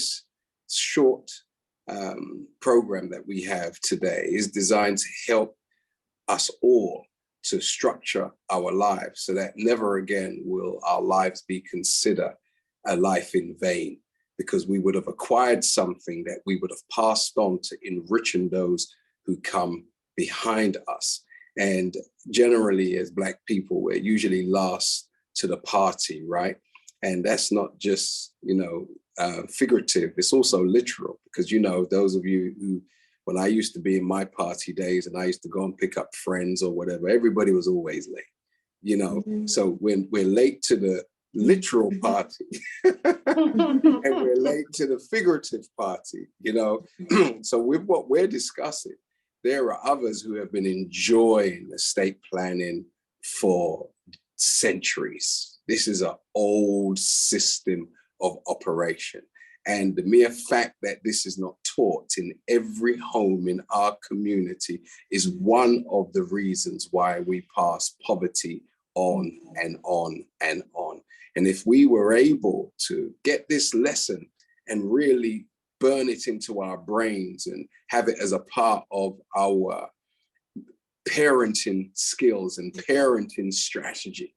this short program that we have today is designed to help us all to structure our lives so that never again will our lives be considered a life in vain, because we would have acquired something that we would have passed on to enriching those who come behind us. And generally, as Black people, we're usually last to the party, right? And that's not just, figurative, it's also literal, because, those of you who, when I used to be in my party days and I used to go and pick up friends or whatever, everybody was always late, So when we're late to the literal party and we're late to the figurative party, So with what we're discussing, there are others who have been enjoying estate planning for centuries. This is an old system of operation. And the mere fact that this is not taught in every home in our community is one of the reasons why we pass poverty on and on and on. And if we were able to get this lesson and really burn it into our brains and have it as a part of our parenting skills and parenting strategies,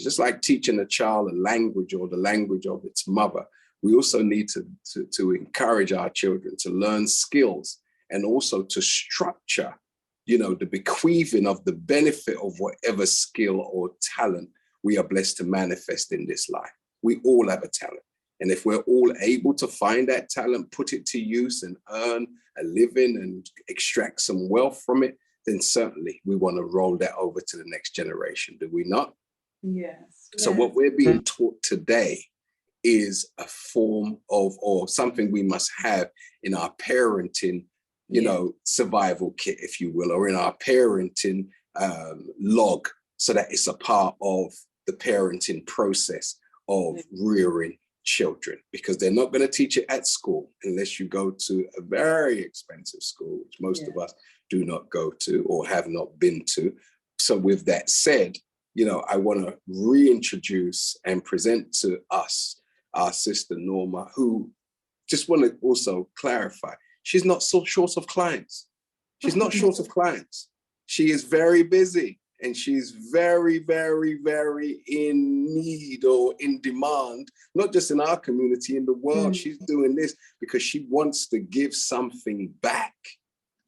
just like teaching a child a language or the language of its mother, we also need to encourage our children to learn skills and also to structure, the bequeathing of the benefit of whatever skill or talent we are blessed to manifest in this life. We all have a talent. And if we're all able to find that talent, put it to use and earn a living and extract some wealth from it, then certainly we want to roll that over to the next generation, do we not? Yes. So what we're being taught today is a form of, or something we must have in our parenting, survival kit, if you will, or in our parenting log, so that it's a part of the parenting process of rearing children, because they're not going to teach it at school unless you go to a very expensive school, which most of us do not go to or have not been to. So with that said, I want to reintroduce and present to us our sister Norma, who, just want to also clarify, she's not so short of clients. She's not short of clients. She is very busy. And she's very, very, very in need or in demand, not just in our community, in the world. She's doing this because she wants to give something back.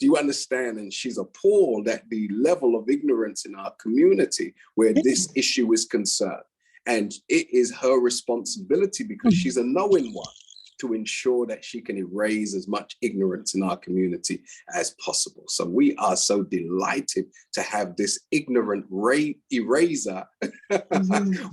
Do you understand? And she's appalled at the level of ignorance in our community where this issue is concerned. And it is her responsibility, because she's a knowing one, to ensure that she can erase as much ignorance in our community as possible. So we are so delighted to have this ignorant eraser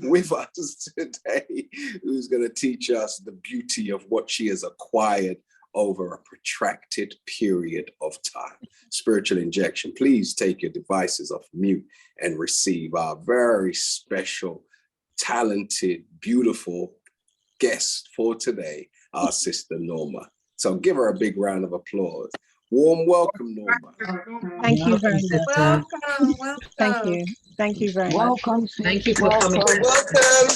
with us today, who's going to teach us the beauty of what she has acquired over a protracted period of time. Spiritual injection. Please take your devices off mute and receive our very special, talented, beautiful guest for today, our sister Norma. So give her a big round of applause. Warm welcome, Norma. Thank you very much. Welcome. Thank you very much. Welcome. Thank you for coming. Welcome.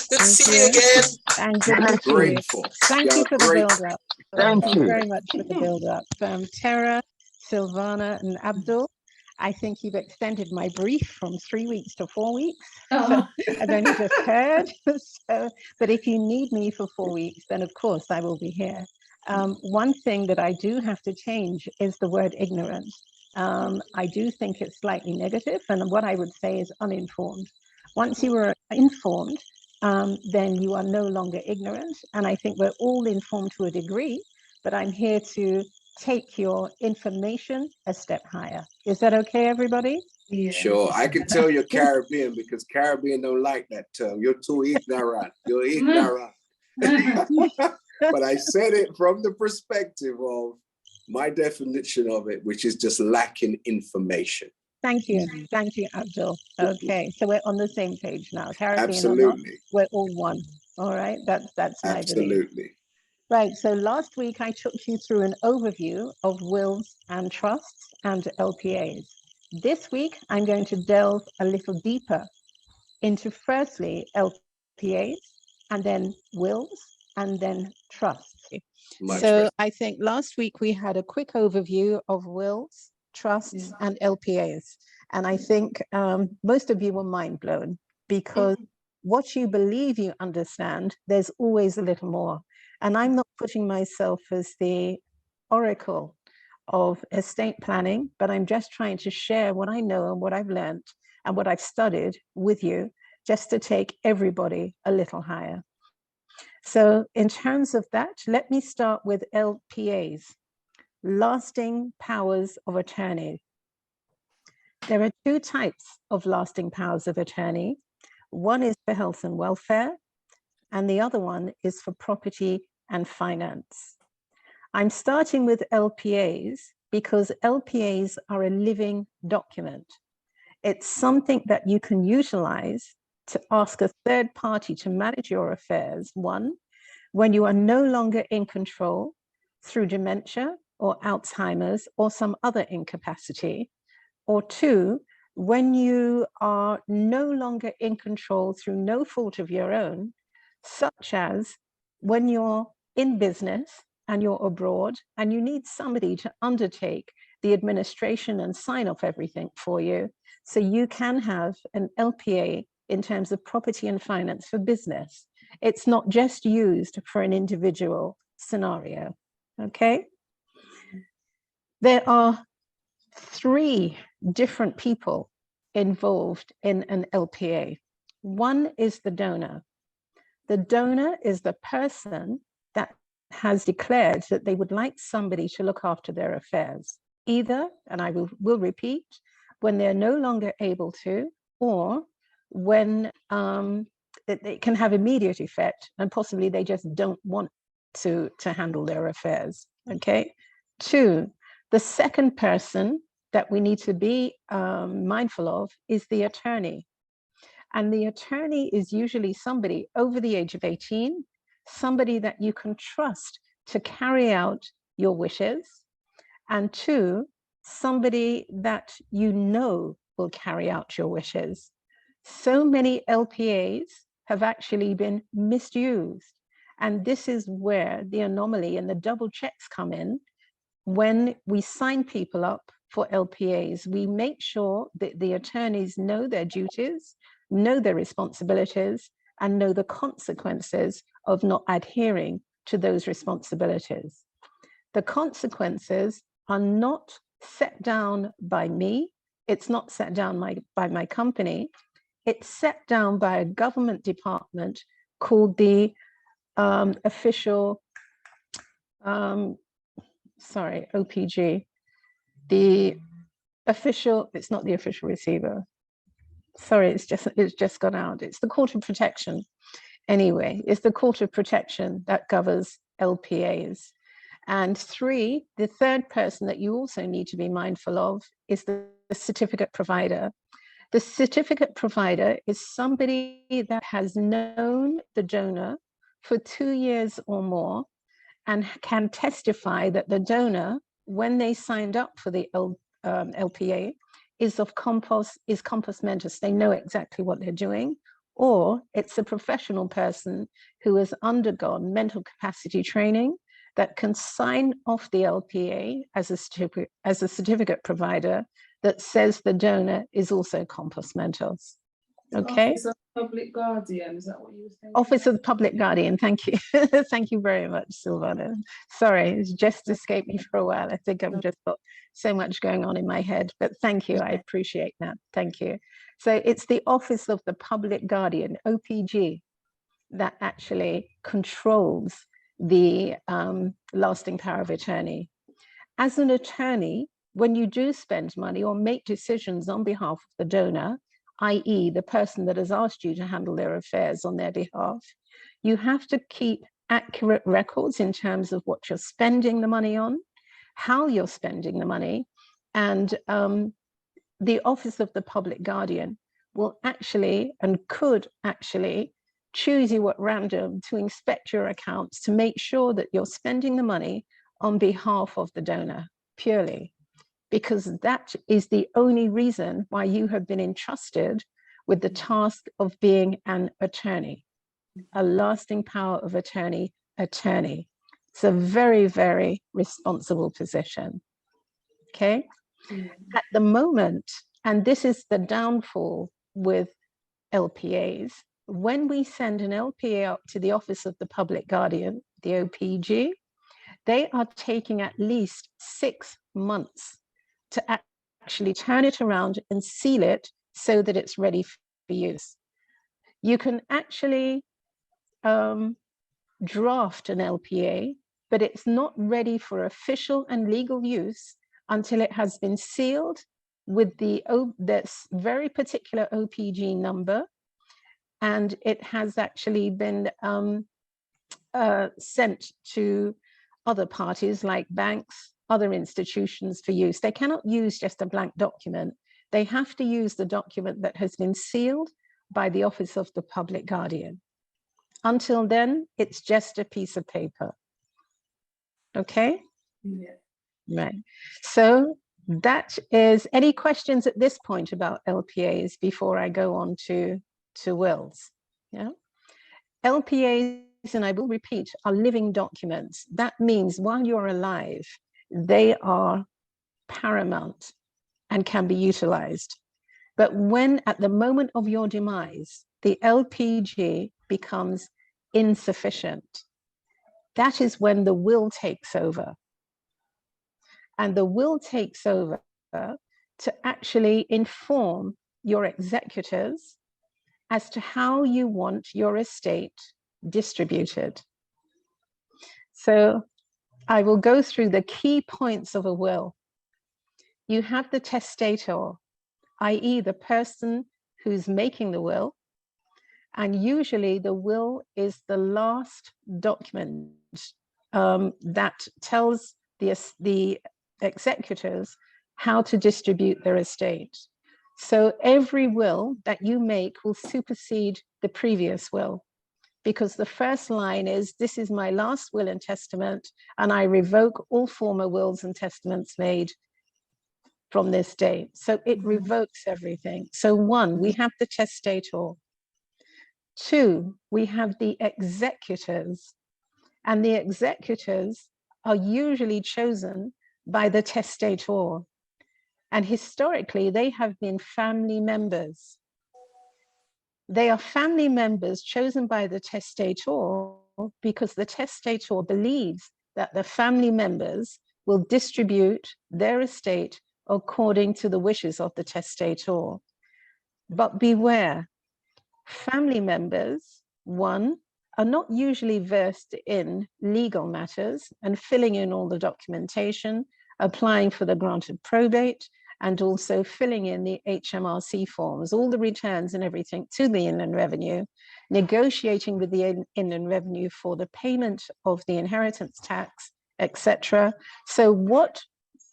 Good to see you again. And good to see you. Grateful. Thank you for the build-up. Thank you. Very much for the build-up. Tara, Silvana, and Abdul, I think you've extended my brief from 3 weeks to 4 weeks. So I've only just heard. But if you need me for 4 weeks, then of course I will be here. One thing that I do have to change is the word ignorant. I do think it's slightly negative, and what I would say is uninformed. Once you were informed, then you are no longer ignorant. And I think we're all informed to a degree, but I'm here to take your information a step higher. Is that okay, everybody? Yeah. Sure, I can tell you're Caribbean, because Caribbean don't like that term. You're too ignorant. You're ignorant. But I said it from the perspective of my definition of it, which is just lacking information. Thank you, Abdul. Okay, so we're on the same page now. Caribbean Absolutely. or not, we're all one. All right, that's my belief. Absolutely. Right, so last week I took you through an overview of wills and trusts and LPAs. This week I'm going to delve a little deeper into firstly LPAs and then wills and then trust. Much So better. I think last week we had a quick overview of wills, trusts, and LPAs. And I think most of you were mind blown, because what you believe you understand, there's always a little more. And I'm not putting myself as the oracle of estate planning, but I'm just trying to share what I know and what I've learned and what I've studied with you, just to take everybody a little higher. So in terms of that, let me start with LPAs, lasting powers of attorney. There are two types of lasting powers of attorney. One is for health and welfare, and the other one is for property and finance. I'm starting with LPAs because LPAs are a living document. It's something that you can utilize to ask a third party to manage your affairs. One, when you are no longer in control through dementia or Alzheimer's or some other incapacity. Or two, when you are no longer in control through no fault of your own, such as when you're in business and you're abroad and you need somebody to undertake the administration and sign off everything for you. So you can have an LPA in terms of property and finance for business. It's not just used for an individual scenario, okay? There are 3 different people involved in an LPA. One is the donor. The donor is the person that has declared that they would like somebody to look after their affairs, either, and I will repeat, when they're no longer able to, or when it can have immediate effect and possibly they just don't want to handle their affairs, okay? 2, the second person that we need to be mindful of is the attorney. And the attorney is usually somebody over the age of 18, somebody that you can trust to carry out your wishes. And 2, somebody that you know will carry out your wishes. So many LPAs have actually been misused. And this is where the anomaly and the double checks come in. When we sign people up for LPAs, we make sure that the attorneys know their duties, know their responsibilities, and know the consequences of not adhering to those responsibilities. The consequences are not set down by me. It's not set down by my company. It's set down by a government department called the OPG. The official, it's not the official receiver. Sorry, it's just gone out. It's the Court of Protection. Anyway, it's the Court of Protection that governs LPAs. And 3, the third person that you also need to be mindful of is the certificate provider. The certificate provider is somebody that has known the donor for 2 years or more and can testify that the donor, when they signed up for the LPA, is compos mentis. They know exactly what they're doing, or it's a professional person who has undergone mental capacity training that can sign off the LPA as a certificate provider that says the donor is also compos mentis. Okay. Office of Public Guardian, is that what you were saying? Office of the Public Guardian, thank you. Thank you very much, Silvana. Sorry, it's just escaped me for a while. I think I've just got so much going on in my head, but thank you, I appreciate that, thank you. So it's the Office of the Public Guardian, OPG, that actually controls the lasting power of attorney. As an attorney, when you do spend money or make decisions on behalf of the donor, i.e. the person that has asked you to handle their affairs on their behalf, you have to keep accurate records in terms of what you're spending the money on, how you're spending the money, and the Office of the Public Guardian will actually and could actually choose you at random to inspect your accounts to make sure that you're spending the money on behalf of the donor purely, because that is the only reason why you have been entrusted with the task of being an attorney, a lasting power of attorney attorney. It's a very, very responsible position. Okay. At the moment, and this is the downfall with LPAs, when we send an LPA up to the Office of the Public Guardian, the OPG, they are taking at least 6 months to actually turn it around and seal it so that it's ready for use. You can actually draft an LPA, but it's not ready for official and legal use until it has been sealed with this very particular OPG number, and it has actually been sent to other parties like banks, other institutions for use. They cannot use just a blank document. They have to use the document that has been sealed by the Office of the Public Guardian. Until then, it's just a piece of paper. Okay? Yeah. Right. So that is, any questions at this point about LPAs before I go on to wills? Yeah. LPAs, and I will repeat, are living documents. That means while you're alive, they are paramount and can be utilized. But when at the moment of your demise, the LPG becomes insufficient, that is when the will takes over. And the will takes over to actually inform your executors as to how you want your estate distributed. So I will go through the key points of a will. You have the testator, i.e. the person who's making the will. And usually the will is the last document that tells the executors how to distribute their estate. So every will that you make will supersede the previous will, because the first line is, this is my last will and testament, and I revoke all former wills and testaments made from this date. So it revokes everything. So 1, we have the testator. 2, we have the executors, and the executors are usually chosen by the testator. And historically, they have been family members. They are family members chosen by the testator because the testator believes that the family members will distribute their estate according to the wishes of the testator. But beware, family members, 1, are not usually versed in legal matters and filling in all the documentation, applying for the grant of probate, and also filling in the HMRC forms, all the returns and everything to the Inland Revenue, negotiating with the Inland Revenue for the payment of the inheritance tax, etc. So what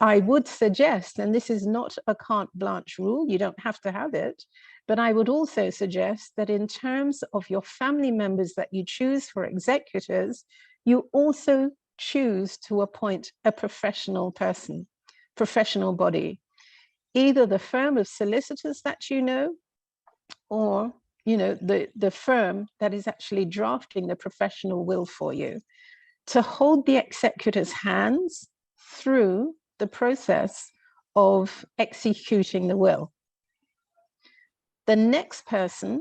I would suggest, and this is not a carte blanche rule, you don't have to have it, but I would also suggest that in terms of your family members that you choose for executors, you also choose to appoint a professional person, professional body, either the firm of solicitors that you know, or the firm that is actually drafting the professional will for you, to hold the executor's hands through the process of executing the will. The next person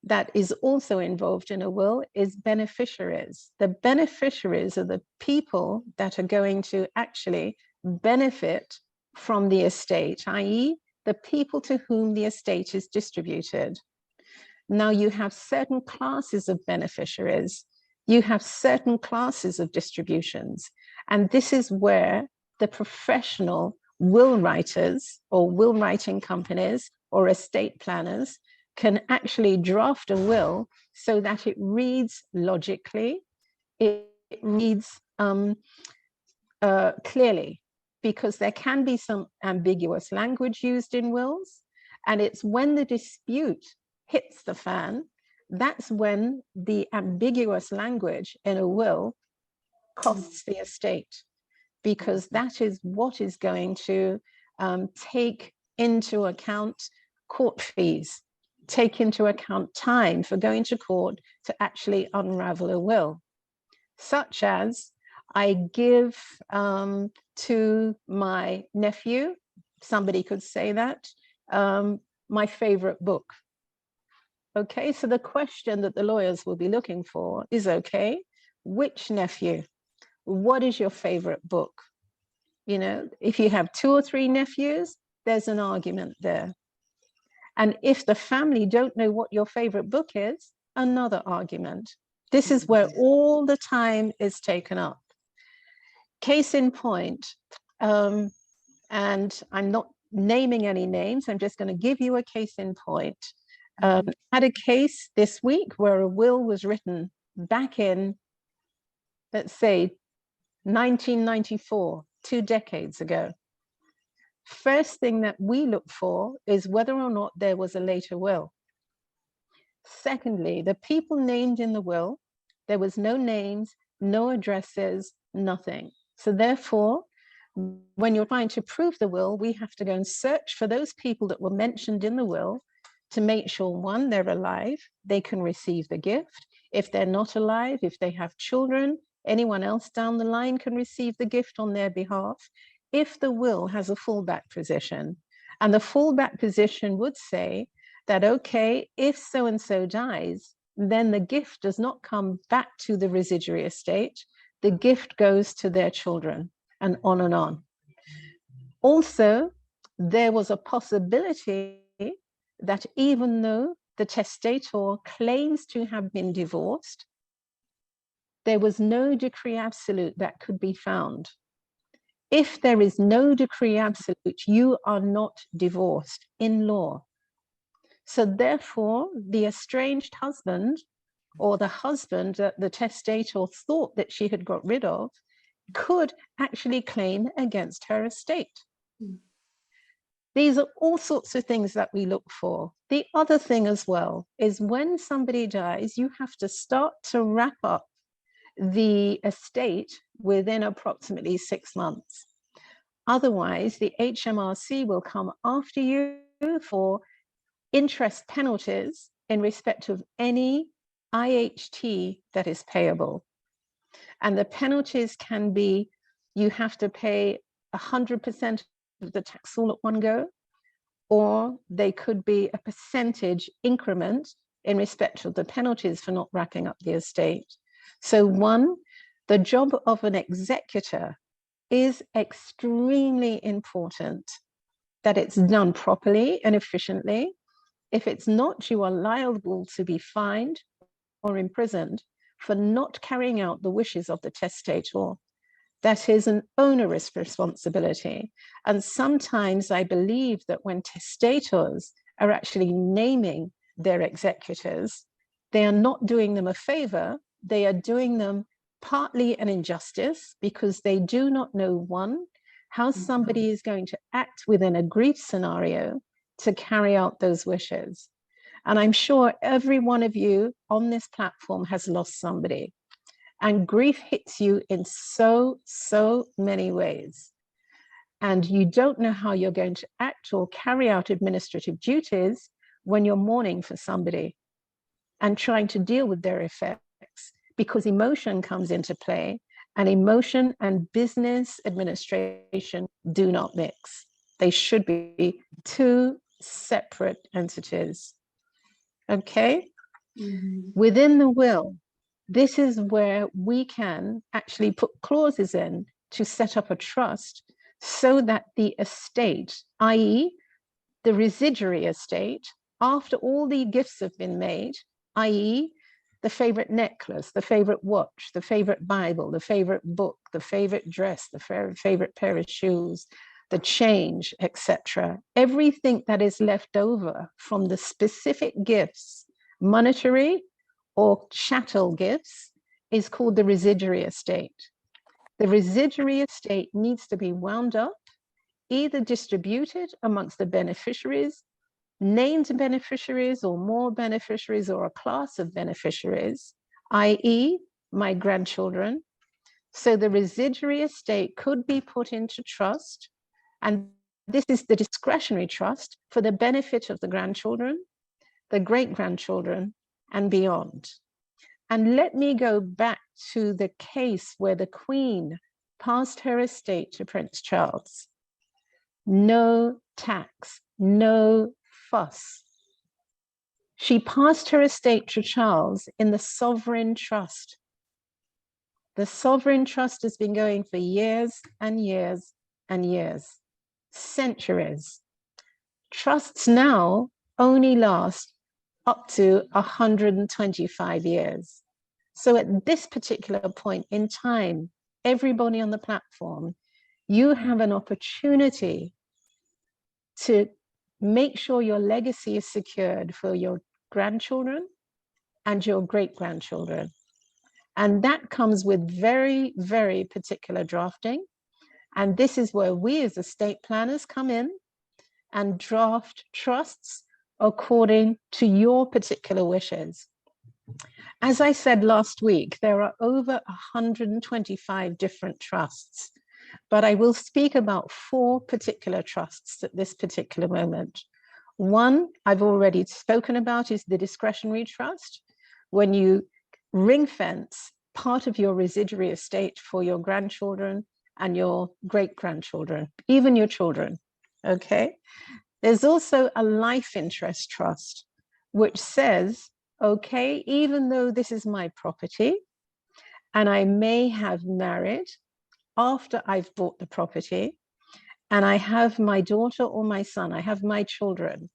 that is also involved in a will is beneficiaries. The beneficiaries are the people that are going to actually benefit from the estate, i.e. the people to whom the estate is distributed. Now you have certain classes of beneficiaries, you have certain classes of distributions, and this is where the professional will writers or will writing companies or estate planners can actually draft a will so that it reads logically, it reads clearly, because there can be some ambiguous language used in wills, and it's when the dispute hits the fan, that's when the ambiguous language in a will costs the estate, because that is what is going to take into account court fees, take into account time for going to court to actually unravel a will. such as I give to my nephew, somebody could say that, my favorite book. Okay, so the question that the lawyers will be looking for is, okay, which nephew? What is your favorite book? You know, if you have 2 or 3 nephews, there's an argument there. And if the family don't know what your favorite book is, another argument. This is where all the time is taken up. Case in point, and I'm not naming any names, I'm just going to give you a case in point. Had a case this week where a will was written back in, let's say, 1994, 2 decades ago. First thing that we look for is whether or not there was a later will. Secondly, the people named in the will, there was no names, no addresses, nothing. So therefore, when you're trying to prove the will, we have to go and search for those people that were mentioned in the will to make sure, 1, they're alive, they can receive the gift. If they're not alive, if they have children, anyone else down the line can receive the gift on their behalf. If the will has a fallback position, and the fallback position would say that, okay, if so-and-so dies, then the gift does not come back to the residuary estate, the gift goes to their children, and on and on. Also, there was a possibility that even though the testator claims to have been divorced, there was no decree absolute that could be found. If there is no decree absolute, you are not divorced in law. So therefore, the estranged husband, or the husband that the testator thought that she had got rid of, could actually claim against her estate. These are all sorts of things that we look for. The other thing as well is when somebody dies, you have to start to wrap up the estate within approximately 6 months. Otherwise, the HMRC will come after you for interest penalties in respect of any IHT that is payable. And the penalties can be, you have to pay 100% of the tax all at one go, or they could be a percentage increment in respect of the penalties for not wrapping up the estate. So 1, the job of an executor is extremely important, that it's done properly and efficiently. If it's not, you are liable to be fined or imprisoned for not carrying out the wishes of the testator. That is an onerous responsibility. And sometimes I believe that when testators are actually naming their executors, they are not doing them a favor, they are doing them partly an injustice, because they do not know, 1, how somebody is going to act within a grief scenario to carry out those wishes. And I'm sure every one of you on this platform has lost somebody. And grief hits you in so many ways. And you don't know how you're going to act or carry out administrative duties when you're mourning for somebody and trying to deal with their effects, because emotion comes into play, and emotion and business administration do not mix. They should be 2 separate entities. Okay? Within the will, this is where we can actually put clauses in to set up a trust so that the estate, i.e. the residuary estate, after all the gifts have been made, i.e. the favorite necklace, the favorite watch, the favorite Bible, the favorite book, the favorite dress, the favorite pair of shoes, the change, etc. Everything that is left over from the specific gifts, monetary or chattel gifts, is called the residuary estate. The residuary estate needs to be wound up, either distributed amongst the beneficiaries, named beneficiaries or more beneficiaries, or a class of beneficiaries, i.e. my grandchildren. So the residuary estate could be put into trust, and this is the discretionary trust for the benefit of the grandchildren, the great-grandchildren, and beyond. And let me go back to the case where the Queen passed her estate to Prince Charles. No tax, no fuss. She passed her estate to Charles in the sovereign trust. The sovereign trust has been going for years and years and years, centuries. Trusts now only last up to 125 years. So at this particular point in time, everybody on the platform, you have an opportunity to make sure your legacy is secured for your grandchildren and your great-grandchildren. And that comes with very, very particular drafting. And this is where we as estate planners come in and draft trusts according to your particular wishes. As I said last week, there are over 125 different trusts, but I will speak about 4 particular trusts at this particular moment. One I've already spoken about is the discretionary trust, when you ring fence part of your residuary estate for your grandchildren and your great-grandchildren, even your children, okay? There's also a life interest trust, which says, okay, even though this is my property, and I may have married after I've bought the property, and I have my daughter or my son, I have my children,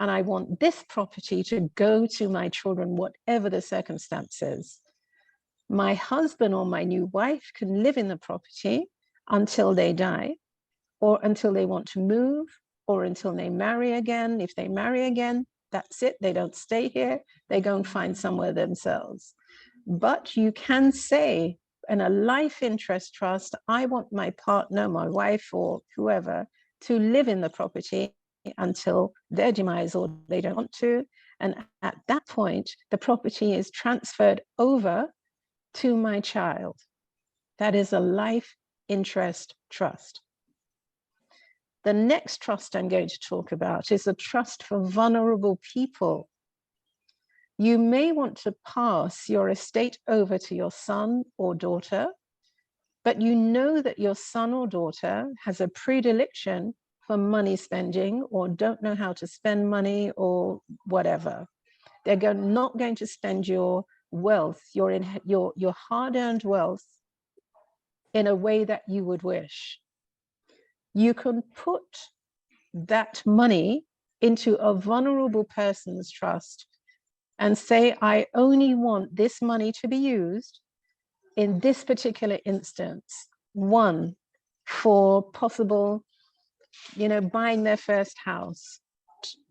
and I want this property to go to my children, whatever the circumstances. My husband or my new wife can live in the property until they die, or until they want to move, or until they marry again. If they marry again, that's it. They don't stay here. They go and find somewhere themselves. But you can say in a life interest trust, I want my partner, my wife, or whoever to live in the property until their demise or they don't want to. And at that point, the property is transferred over to my child. That is a life interest trust. The next trust I'm going to talk about is a trust for vulnerable people. You may want to pass your estate over to your son or daughter, but you know that your son or daughter has a predilection for money spending or don't know how to spend money or whatever. They're not going to spend your wealth, your hard-earned wealth in a way that you would wish. You can put that money into a vulnerable person's trust and say, I only want this money to be used in this particular instance. 1, for possible, buying their first house,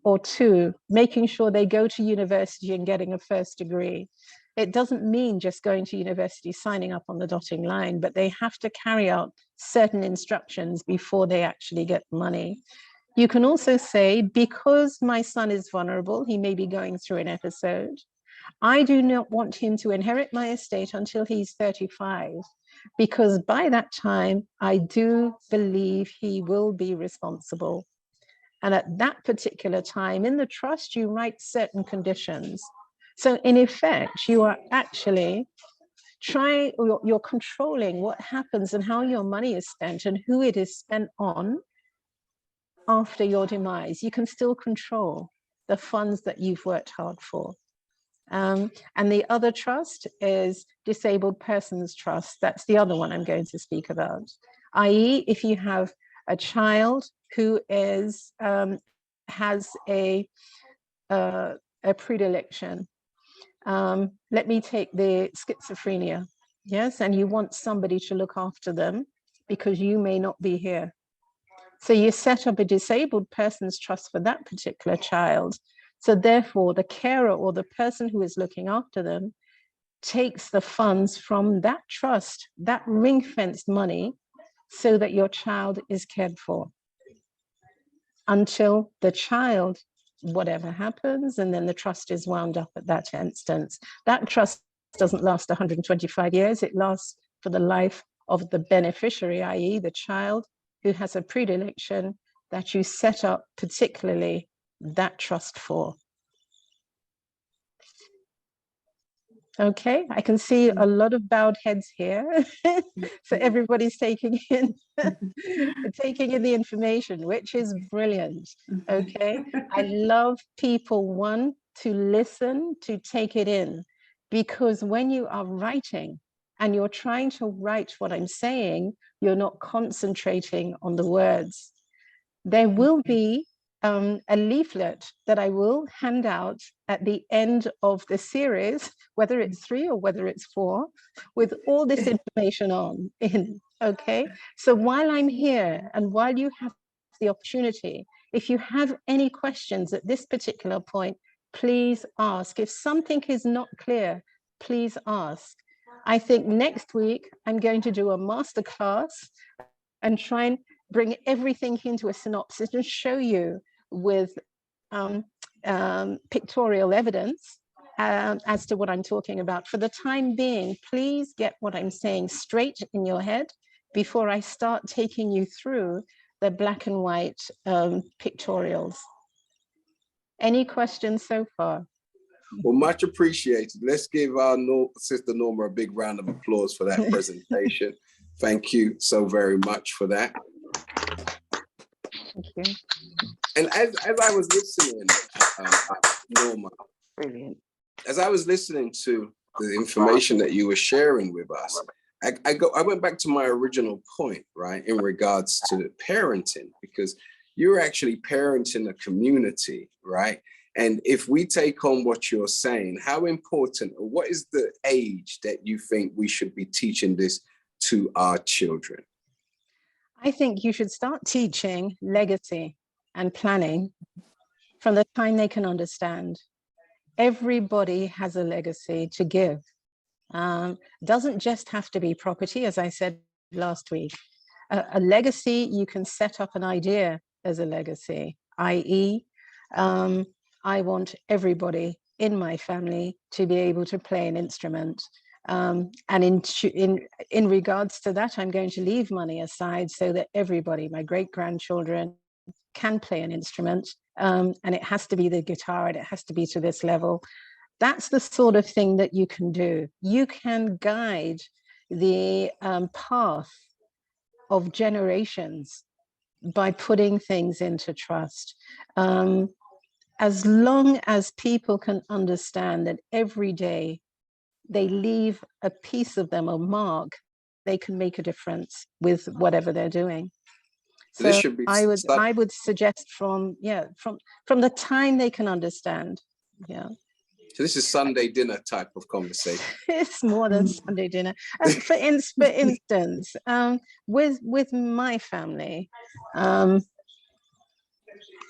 or 2, making sure they go to university and getting a first degree. It doesn't mean just going to university, signing up on the dotting line, but they have to carry out certain instructions before they actually get money. You can also say, because my son is vulnerable, he may be going through an episode, I do not want him to inherit my estate until he's 35, because by that time, I do believe he will be responsible. And at that particular time in the trust, you write certain conditions. So in effect, you are actually you're controlling what happens and how your money is spent and who it is spent on after your demise. You can still control the funds that you've worked hard for. And the other trust is disabled persons trust. That's the other one I'm going to speak about. i.e., if you have a child who is has a predilection. Let me take the schizophrenia, yes, and you want somebody to look after them because you may not be here. So you set up a disabled person's trust for that particular child. So therefore, the carer or the person who is looking after them takes the funds from that trust, that ring-fenced money, so that your child is cared for until the child, whatever happens, and then the trust is wound up at that instance. That trust doesn't last 125 years. It lasts for the life of the beneficiary, i.e. the child who has a predilection that you set up particularly that trust for. Okay, I can see a lot of bowed heads here. So everybody's taking in taking in the information, which is brilliant. Okay, I love people, one, to listen, to take it in, because when you are writing and you're trying to write what I'm saying, you're not concentrating on the words. There will be a leaflet that I will hand out at the end of the series, whether it's 3 or whether it's 4, with all this information on in. Okay, so while I'm here and while you have the opportunity, if you have any questions at this particular point, please ask. If something is not clear, please ask. I think next week I'm going to do a masterclass and try and bring everything into a synopsis and show you with pictorial evidence as to what I'm talking about. For the time being, please get what I'm saying straight in your head before I start taking you through the black and white pictorials. Any questions so far? Well, much appreciated. Let's give our sister Norma a big round of applause for that presentation. Thank you so very much for that. Thank you. And as I was listening, Norma, Brilliant. as I was listening to the information that you were sharing with us, I went back to my original point, right, in regards to parenting, because you're actually parenting a community, right? And if we take on what you're saying, how important, or what is the age that you think we should be teaching this to our children? I think you should start teaching legacy and planning from the time they can understand. Everybody has a legacy to give. Doesn't just have to be property, as I said last week. A legacy, you can set up an idea as a legacy, i.e., I want everybody in my family to be able to play an instrument. And in regards to that, I'm going to leave money aside so that everybody, my great-grandchildren, can play an instrument. And it has to be the guitar, and it has to be to this level. That's the sort of thing that you can do. You can guide the path of generations by putting things into trust. As long as people can understand that every day they leave a piece of them, a mark, they can make a difference with whatever they're doing. So I would suggest from the time they can understand. Yeah. So this is Sunday dinner type of conversation. It's more than Sunday dinner. For instance, with my family,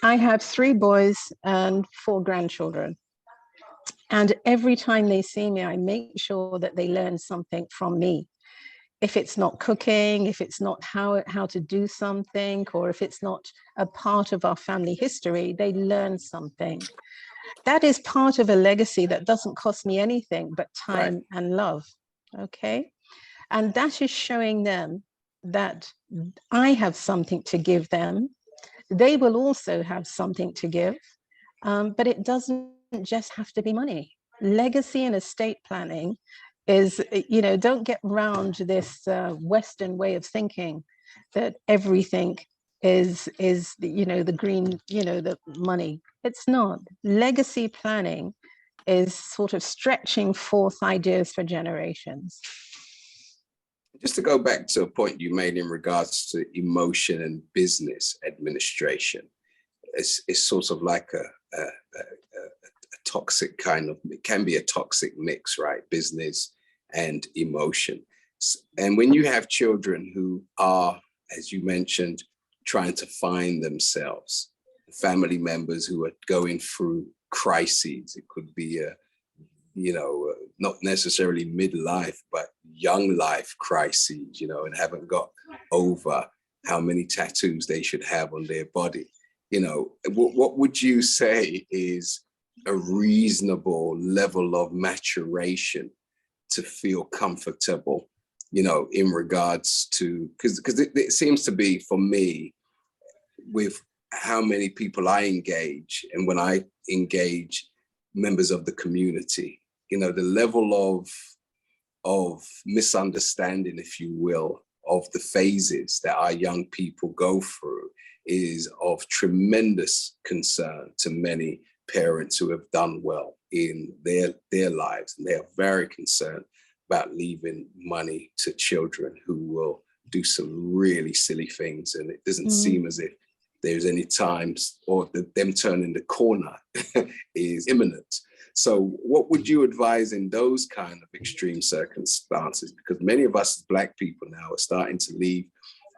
I have 3 boys and 4 grandchildren. And every time they see me, I make sure that they learn something from me. If it's not cooking, if it's not how to do something, or if it's not a part of our family history, they learn something. That is part of a legacy that doesn't cost me anything but time and love, okay? And that is showing them that I have something to give them. They will also have something to give, but it doesn't just have to be money. Legacy and estate planning is, don't get round this Western way of thinking that everything is the green, the money. It's not. Legacy planning is sort of stretching forth ideas for generations. Just to go back to a point you made in regards to emotion and business administration, it's sort of like a toxic kind of, it can be a toxic mix, right? Business and emotion. And when you have children who are, as you mentioned, trying to find themselves, family members who are going through crises, it could be not necessarily midlife, but young life crises, and haven't got over how many tattoos they should have on their body. What would you say is a reasonable level of maturation to feel comfortable, in regards to, because it seems to be, for me, with how many people I engage, and when I engage members of the community, you know, the level of misunderstanding, if you will, of the phases that our young people go through is of tremendous concern to many parents who have done well in their lives. And they are very concerned about leaving money to children who will do some really silly things. And it doesn't seem as if there's any times or them turning the corner is imminent. So what would you advise in those kind of extreme circumstances? Because many of us as Black people now are starting to leave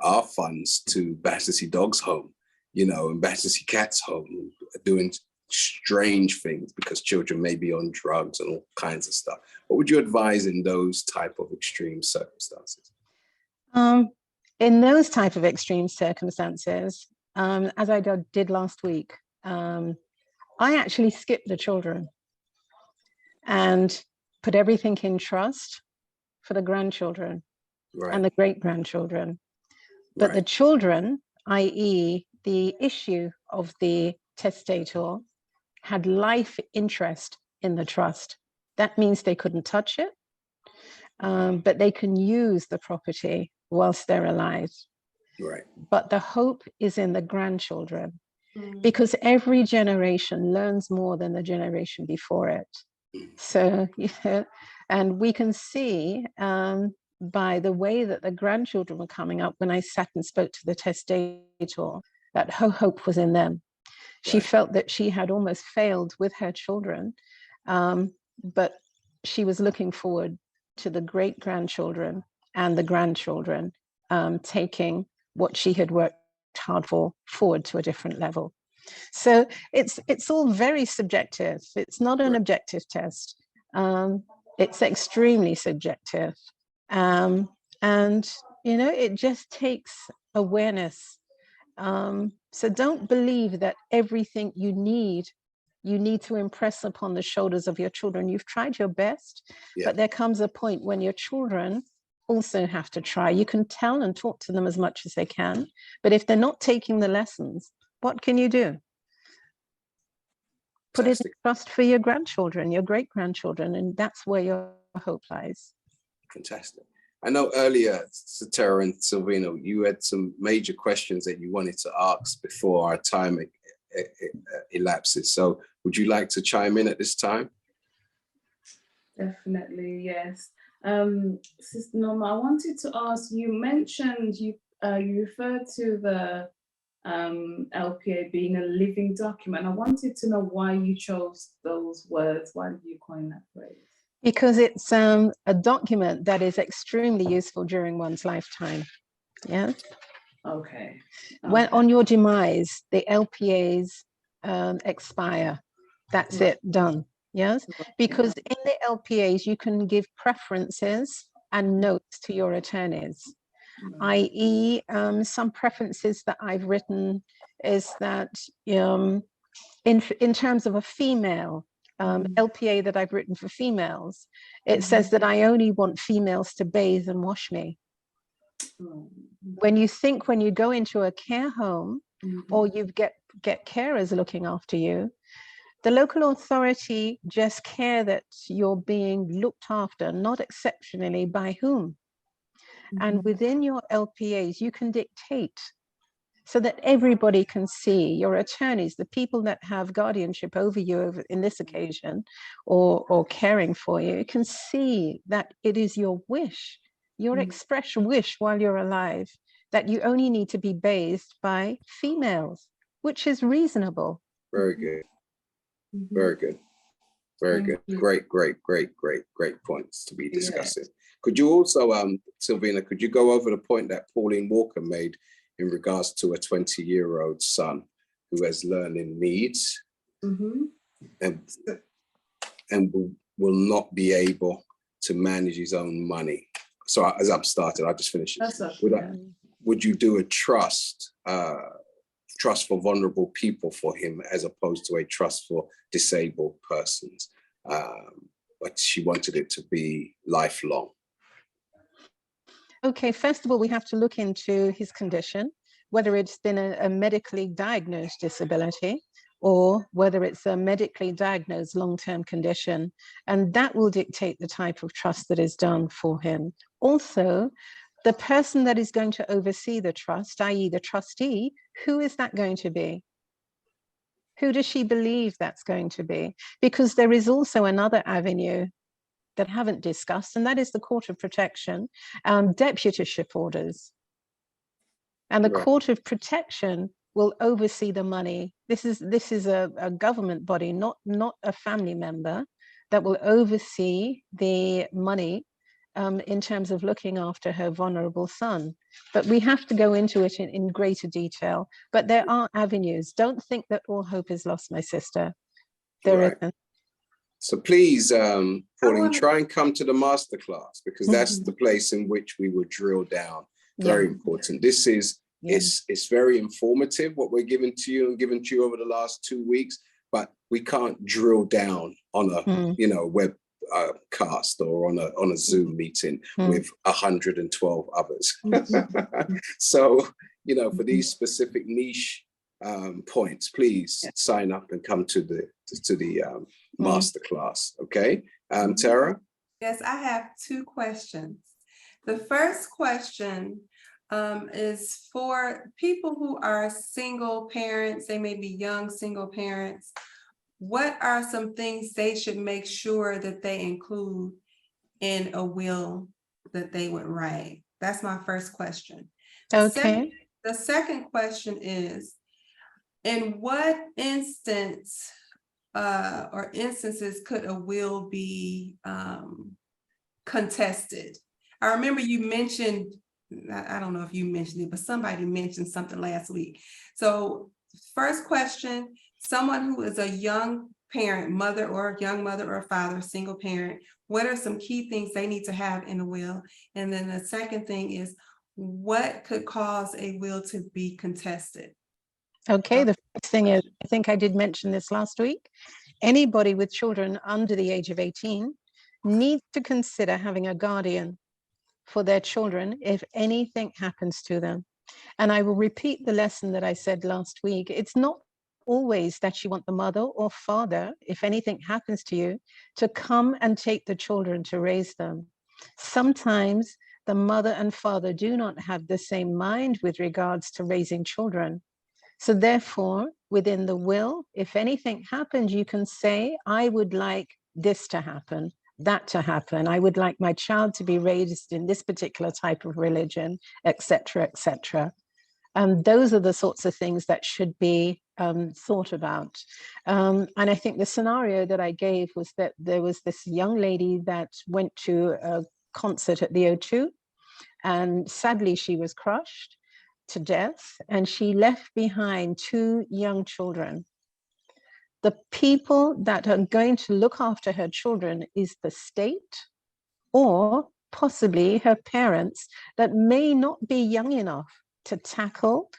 our funds to Battersea Dogs Home, you know, and Battersea Cats Home, doing strange things because children may be on drugs and all kinds of stuff. What would you advise in those type of extreme circumstances? In those type of extreme circumstances, as I did last week, I actually skipped the children and put everything in trust for the grandchildren and the great-grandchildren. But the children, i.e. the issue of the testator, had life interest in the trust. That means they couldn't touch it, but they can use the property whilst they're alive. Right. But the hope is in the grandchildren, because every generation learns more than the generation before it. So, yeah, and we can see by the way that the grandchildren were coming up when I sat and spoke to the testator, that her hope was in them. She felt that she had almost failed with her children, but she was looking forward to the great-grandchildren and the grandchildren taking what she had worked hard for forward to a different level. So it's all very subjective. It's not an objective test. It's extremely subjective. And, you know, it just takes awareness. So don't believe that everything you need to impress upon the shoulders of your children. You've tried your best, but there comes a point when your children also have to try. You can tell and talk to them as much as they can, but if they're not taking the lessons, what can you do? Put it in trust for your grandchildren, your great-grandchildren, and that's where your hope lies. Fantastic. I know earlier, Tara and Silvina, you had some major questions that you wanted to ask before our time elapses. So would you like to chime in at this time? Definitely, yes. Sister Norma, I wanted to ask, you mentioned, you referred to the LPA being a living document. I wanted to know why you chose those words. Why did you coin that phrase? Because it's a document that is extremely useful during one's lifetime. Yeah. Okay. When on your demise, the LPAs expire. That's it, done. Yes. Because in the LPAs, you can give preferences and notes to your attorneys. I.e., some preferences that I've written is that in terms of a female LPA that I've written for females, it says that I only want females to bathe and wash me. When you go into a care home or you get carers looking after you, the local authority just care that you're being looked after, not exceptionally by whom. And within your LPAs, you can dictate so that everybody can see, your attorneys, the people that have guardianship over you in this occasion, or caring for you, can see that it is your wish, your express wish while you're alive, that you only need to be bathed by females, which is reasonable. Very good. Very good. Very good. Great points to be discussing. Could you also, Silvina, could you go over the point that Pauline Walker made in regards to a 20-year-old son who has learning needs and will not be able to manage his own money? So as I'm started, I'll just finish it. Would you do a trust for vulnerable people for him as opposed to a trust for disabled persons? But she wanted it to be lifelong. Okay, first of all, we have to look into his condition, whether it's been a medically diagnosed disability or whether it's a medically diagnosed long-term condition, and that will dictate the type of trust that is done for him. Also, the person that is going to oversee the trust, i.e. the trustee, who is that going to be? Who does she believe that's going to be? Because there is also another avenue that I haven't discussed, and that is the Court of Protection, deputyship orders. And the Right. Court of Protection will oversee the money. This is a government body, not a family member, that will oversee the money in terms of looking after her vulnerable son. But we have to go into it in greater detail. But there are avenues. Don't think that all hope is lost, my sister. There isn't. So please, Pauline, try and come to the masterclass, because that's the place in which we will drill down. Very important. This is, it's very informative what we're giving to you and given to you over the last 2 weeks, but we can't drill down on a, you know, web cast or on a Zoom meeting with 112 others. So, you know, for these specific niche points, please sign up and come to the masterclass. Okay, Tara? Yes, I have 2 questions. The first question is for people who are single parents. They may be young single parents. What are some things they should make sure that they include in a will that they would write? That's my first question. Okay. The second question is, in what instance or instances could a will be contested? I remember you mentioned, I don't know if you mentioned it, but somebody mentioned something last week. So first question, someone who is a young parent, mother or young mother or father, single parent, what are some key things they need to have in a will? And then the second thing is, what could cause a will to be contested? Okay, the first thing is, I think I did mention this last week, anybody with children under the age of 18 needs to consider having a guardian for their children if anything happens to them. And I will repeat the lesson that I said last week. It's not always that you want the mother or father, if anything happens to you, to come and take the children to raise them. Sometimes the mother and father do not have the same mind with regards to raising children. So therefore, within the will, if anything happens, you can say, I would like this to happen, that to happen. I would like my child to be raised in this particular type of religion, etc., etc. Those are the sorts of things that should be thought about. And I think the scenario that I gave was that there was this young lady that went to a concert at the O2, and sadly she was crushed to death, and she left behind 2 young children. The people that are going to look after her children is the state, or possibly her parents that may not be young enough to tackle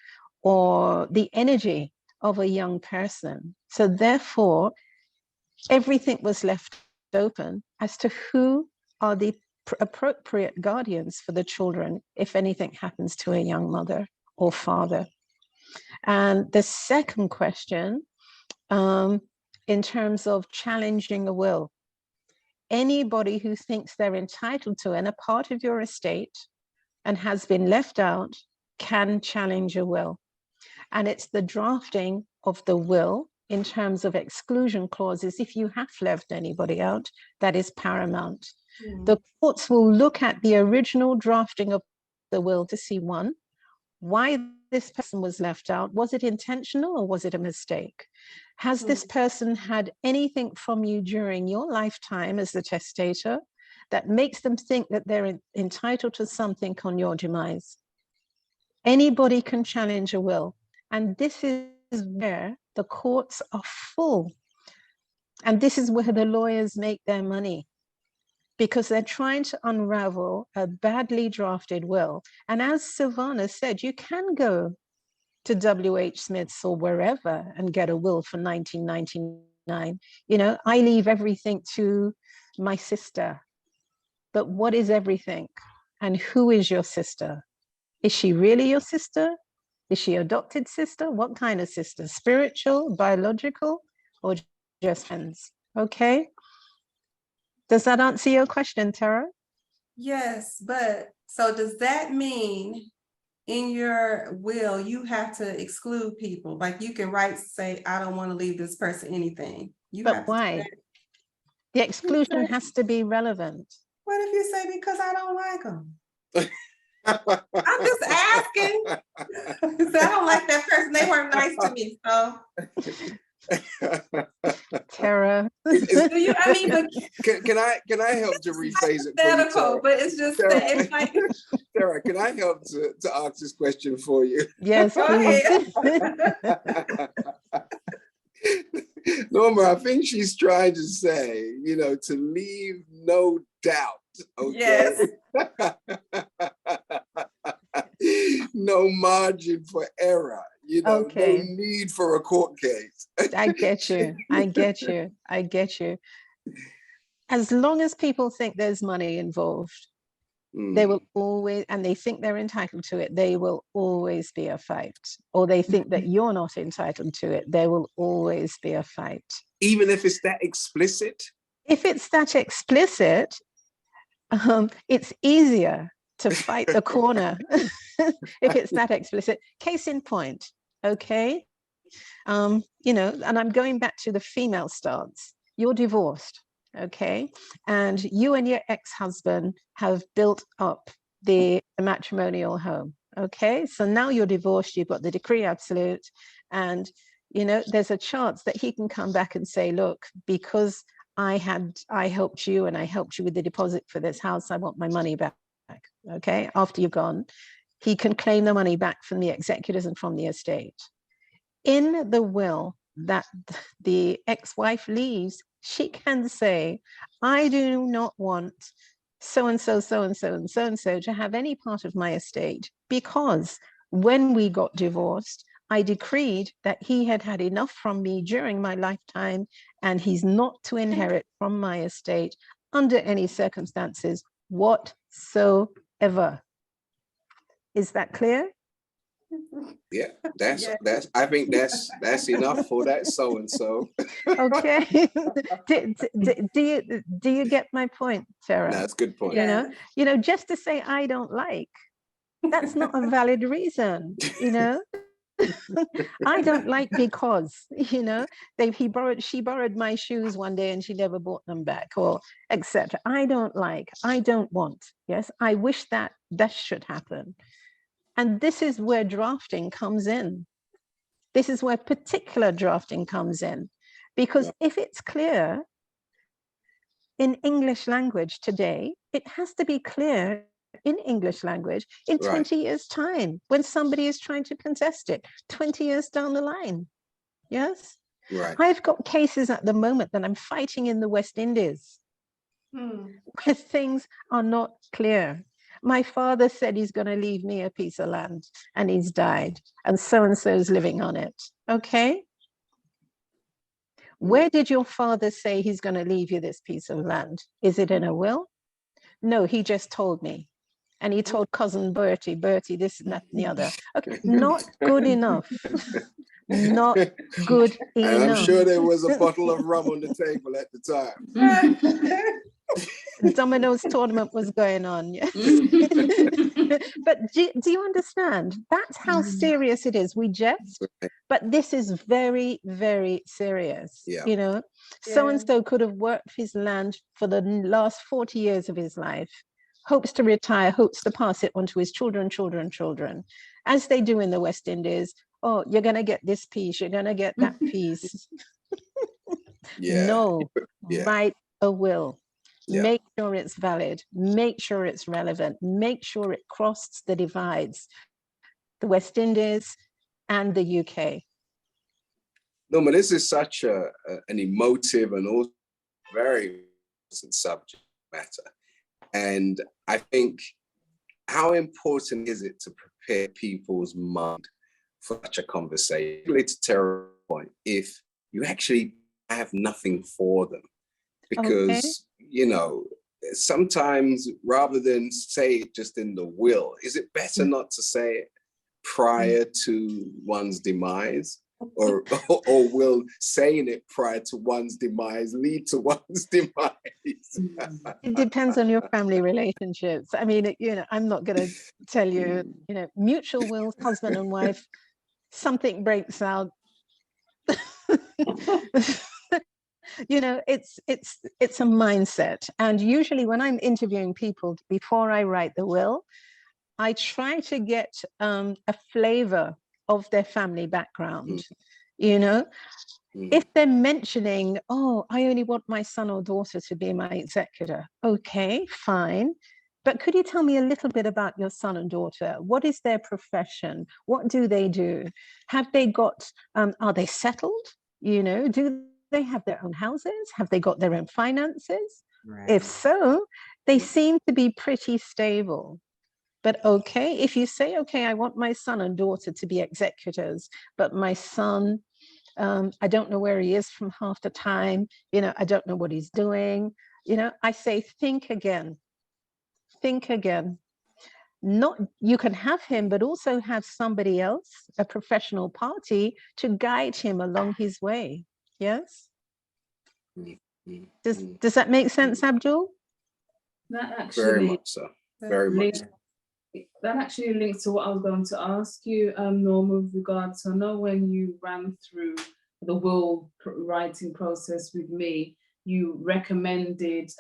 or the energy of a young person. So therefore, everything was left open as to who are the appropriate guardians for the children if anything happens to a young mother or father. And the second question, in terms of challenging a will, anybody who thinks they're entitled to and a part of your estate and has been left out can challenge a will. And it's the drafting of the will in terms of exclusion clauses. If you have left anybody out, that is paramount. The courts will look at the original drafting of the will to see, one, why this person was left out. Was it intentional or was it a mistake? Has this person had anything from you during your lifetime as the testator that makes them think that they're entitled to something on your demise? Anybody can challenge a will. And this is where the courts are full. And this is where the lawyers make their money, because they're trying to unravel a badly drafted will. And as Silvana said, you can go to W.H. Smith's or wherever and get a will for 1999. You know, I leave everything to my sister. But what is everything? And who is your sister? Is she really your sister? Is she adopted sister? What kind of sister? Spiritual, biological, or just friends? Okay. Does that answer your question, Tara? Yes, but so does that mean in your will, you have to exclude people? Like you can write, say, I don't want to leave this person anything. You But have to why? say, The exclusion Okay. has to be relevant. what if you say because I don't like them? I'm just asking. So I don't like that person. They weren't nice to me. So Tara. do you? I mean, but Can I help to rephrase it for you, medical, Tara? but it's just Sarah. that it's like Sarah, can I help to ask this question for you? Yes, Go please. Norma, I think she's trying to say, to leave no doubt. Okay. yes. No margin for error, Okay. no need for a court case. I get you. I get you. I get you. As long as people think there's money involved, they will always, and they think they're entitled to it, they will always be a fight. Or they think that you're not entitled to it, there will always be a fight. Even if it's that explicit? If it's that explicit, it's easier to fight the corner if it's that explicit. Case in point, okay? And I'm going back to the female stance. You're divorced, okay? And you and your ex-husband have built up the matrimonial home, okay? So now you're divorced, you've got the decree absolute, and there's a chance that he can come back and say, look, because I helped you and I helped you with the deposit for this house, I want my money back, okay? After you're gone, he can claim the money back from the executors and from the estate. In the will that the ex-wife leaves, she can say, I do not want so-and-so, so-and-so, and so-and-so to have any part of my estate, because when we got divorced, I decreed that he had had enough from me during my lifetime, and he's not to inherit from my estate under any circumstances whatsoever. Is that clear? Yeah, I think that's enough for that so-and-so. Okay. do you get my point, Sarah? That's a good point. Just to say I don't like, that's not a valid reason. I don't like because she borrowed my shoes one day and she never bought them back, or etc. I don't want. Yes, I wish that should happen. And this is where drafting comes in. This is where particular drafting comes in, because if it's clear in English language today, it has to be clear in English language in 20 years' time when somebody is trying to contest it, 20 years down the line. Yes? Right. I've got cases at the moment that I'm fighting in the West Indies where things are not clear. My father said he's going to leave me a piece of land and he's died, and so-and-so is living on it. Okay? Where did your father say he's going to leave you this piece of land? Is it in a will? No, he just told me. And he told cousin Bertie, this and that and the other. Okay, not good enough. Not good enough. And I'm sure there was a bottle of rum on the table at the time. Domino's tournament was going on. Yes. But do you understand? That's how serious it is. We jest, but this is very, very serious. Yeah. So-and-so could have worked his land for the last 40 years of his life, hopes to retire, hopes to pass it on to his children, as they do in the West Indies. Oh, you're going to get this piece, you're going to get that piece. No, write a will. Make sure it's valid, make sure it's relevant, make sure it crosses the divides, the West Indies and the UK. No, but this is such an emotive and also very important subject matter. And I think, how important is it to prepare people's mind for such a conversation? It's a terrible point if you actually have nothing for them. Because, sometimes rather than say it just in the will, is it better not to say it? prior to one's demise, or will saying it prior to one's demise lead to one's demise? It depends on your family relationships. I mean, I'm not going to tell you, mutual wills, husband and wife, something breaks out. It's a mindset. And usually when I'm interviewing people before I write the will, I try to get a flavor of their family background. If they're mentioning, oh, I only want my son or daughter to be my executor, okay, fine. But could you tell me a little bit about your son and daughter? What is their profession? What do they do? Have they got, are they settled? Do they have their own houses? Have they got their own finances? Right. If so, they seem to be pretty stable. But okay, if you say, okay, I want my son and daughter to be executors, but my son, I don't know where he is from half the time, I don't know what he's doing, I say, think again. Think again. Not, you can have him, but also have somebody else, a professional party, to guide him along his way. Yes? Does that make sense, Abdul? That actually, Very much so. Very much so. That actually links to what I was going to ask you, Norma, with regards to, I know when you ran through the will writing process with me, you recommended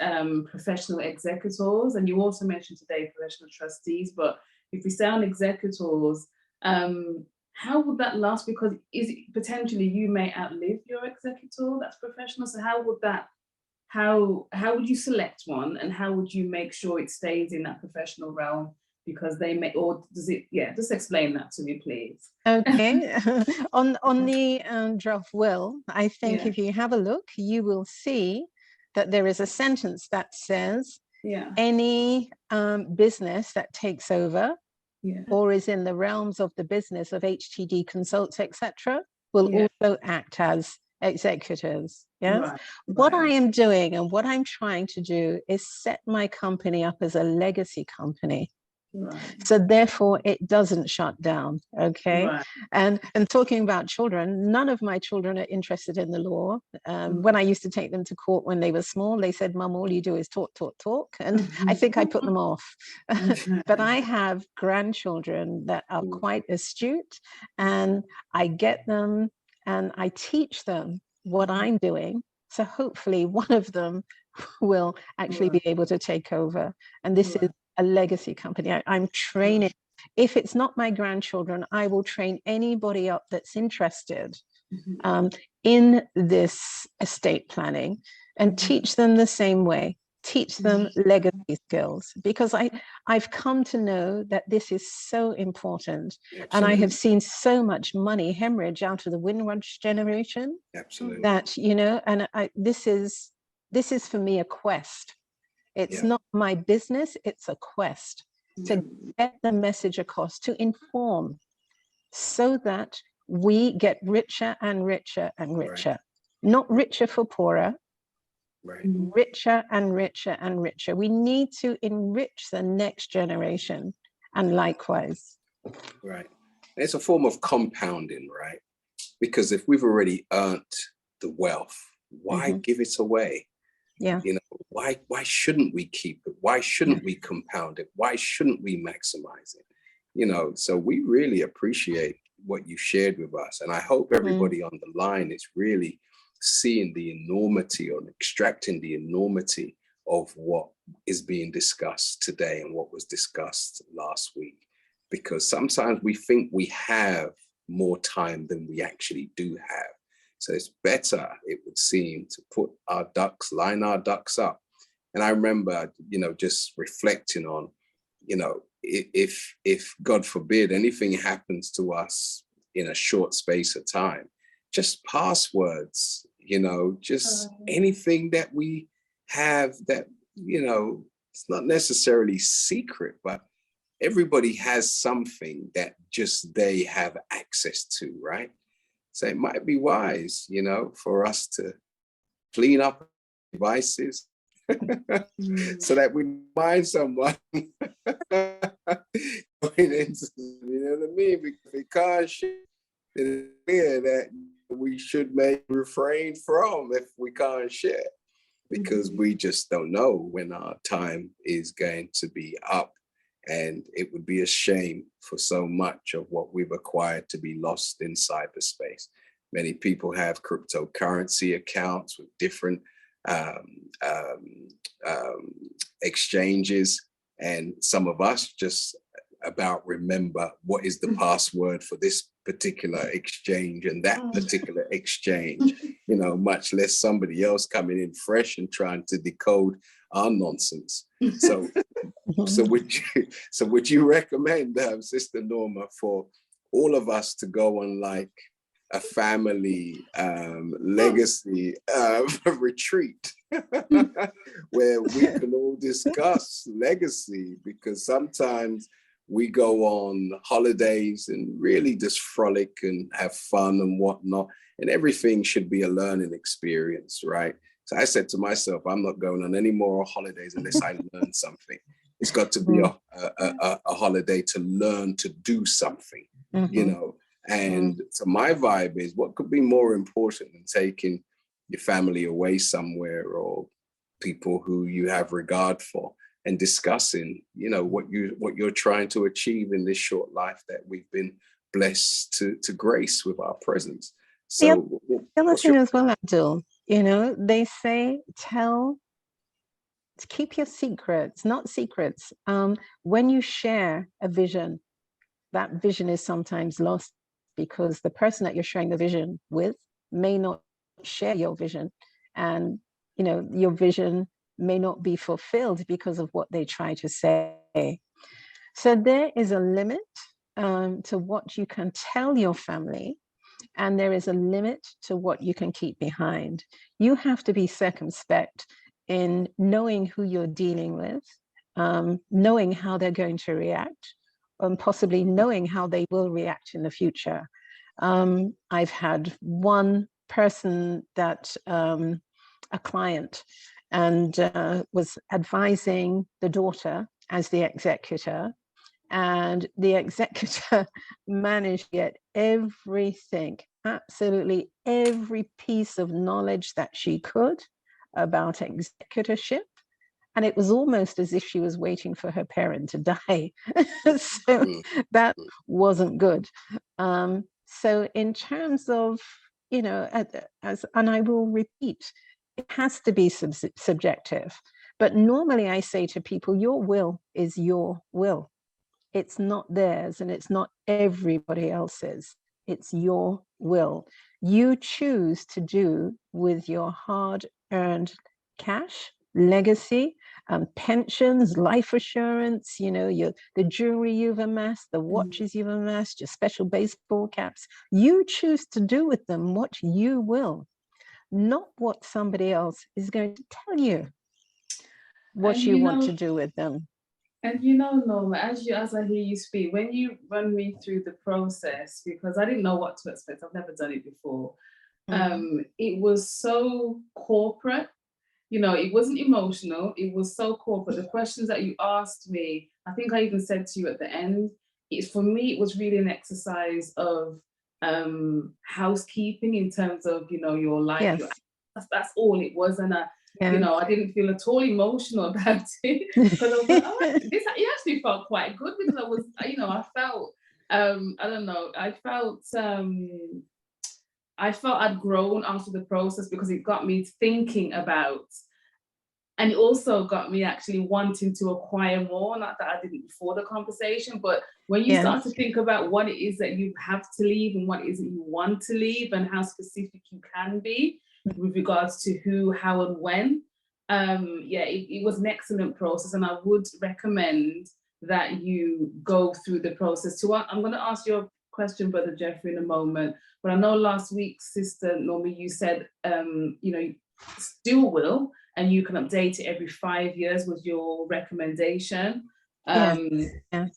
professional executors, and you also mentioned today professional trustees. But if we say on executors, how would that last? Because is it potentially you may outlive your executor that's professional. So how would that? How would you select one, and how would you make sure it stays in that professional realm? Because they may, or does it? Yeah, just explain that to me, please. Okay. on the draft will, I think if you have a look, you will see that there is a sentence that says, any business that takes over or is in the realms of the business of HTD Consults, etc., will also act as executors. Yes. What I am doing and what I'm trying to do is set my company up as a legacy company. So therefore it doesn't shut down. Okay. And talking about children, none of my children are interested in the law. When I used to take them to court when they were small, they said, Mum, all you do is talk, talk, talk. And I think I put them off. But I have grandchildren that are quite astute, and I get them and I teach them what I'm doing. So hopefully one of them will actually be able to take over. And this is a legacy company. I'm training. If it's not my grandchildren, I will train anybody up that's interested in this estate planning and teach them the same way, teach them legacy skills, because I've come to know that this is so important. Absolutely. And I have seen so much money hemorrhage out of the Windrush generation. Absolutely. That, and this is for me a quest. It's not my business, it's a quest to get the message across, to inform, so that we get richer and richer and richer. Not richer for poorer, richer and richer and richer. We need to enrich the next generation, and likewise. Right. It's a form of compounding, right? Because if we've already earned the wealth, why give it away? Why shouldn't we keep it? Why shouldn't we compound it? Why shouldn't we maximize it? So we really appreciate what you shared with us. And I hope everybody on the line is really seeing the enormity, or extracting the enormity of what is being discussed today and what was discussed last week. Because sometimes we think we have more time than we actually do have. So it's better, it would seem, to line our ducks up. And I remember, just reflecting on, if God forbid anything happens to us in a short space of time, just passwords, just anything that we have that, it's not necessarily secret, but everybody has something that just they have access to, right? So it might be wise, for us to clean up devices so that we find someone Going into, you know what I mean? Because if we can't share, then it's clear that we should maybe refrain from if we can't share, because we just don't know when our time is going to be up. And it would be a shame for so much of what we've acquired to be lost in cyberspace. Many people have cryptocurrency accounts with different exchanges, and some of us just about remember what is the password for this particular exchange and that particular exchange, you know, much less somebody else coming in fresh and trying to decode our nonsense. So would you recommend, Sister Norma, for all of us to go on like a family legacy retreat where we can all discuss legacy? Because sometimes we go on holidays and really just frolic and have fun and whatnot, and everything should be a learning experience, right? So I said to myself, I'm not going on any more holidays unless I learn something. It's got to be a holiday to learn to do something, you know? And so my vibe is, what could be more important than taking your family away somewhere or people who you have regard for and discussing, you know, what you're trying to achieve in this short life that we've been blessed to grace with our presence. So the other thing as well, Abdul, you know, they say keep your secrets, not secrets. When you share a vision, that vision is sometimes lost because the person that you're sharing the vision with may not share your vision, and you know, your vision may not be fulfilled because of what they try to say. So there is a limit to what you can tell your family, and there is a limit to what you can keep behind. You have to be circumspect in knowing who you're dealing with, knowing how they're going to react, and possibly knowing how they will react in the future. I've had one person that, a client, and was advising the daughter as the executor, and the executor managed to get everything, absolutely every piece of knowledge that she could about executorship. And it was almost as if she was waiting for her parent to die. So that wasn't good. So in terms of, you know, and I will repeat, it has to be subjective. But normally I say to people, your will is your will. It's not theirs, and it's not everybody else's. It's your will. You choose to do with your hard-earned cash, legacy, pensions, life assurance, you know, the jewelry you've amassed, the watches you've amassed, your special baseball caps. You choose to do with them what you will, not what somebody else is going to tell you what you want to do with them. And you know, Norma, as I hear you speak, when you run me through the process, because I didn't know what to expect, I've never done it before. It was so corporate. You know, it wasn't emotional, it was so corporate. The questions that you asked me, I think I even said to you at the end, for me, it was really an exercise of housekeeping in terms of, you know, your life. Yes. That's all it was. And you know, I didn't feel at all emotional about it because I was like, oh, it actually felt quite good, because I was, you know, I felt, I don't know, I felt I'd grown after the process, because it got me thinking about, and it also got me actually wanting to acquire more. Not that I didn't before the conversation, but when you start to think about what it is that you have to leave and what it is that you want to leave, and how specific you can be with regards to who, how, and when, it was an excellent process, and I would recommend that you go through the process too. I'm going to ask your question, Brother Jeffrey, in a moment, but I know last week, Sister Norma, you said, you know, still will, and you can update it every 5 years was your recommendation. And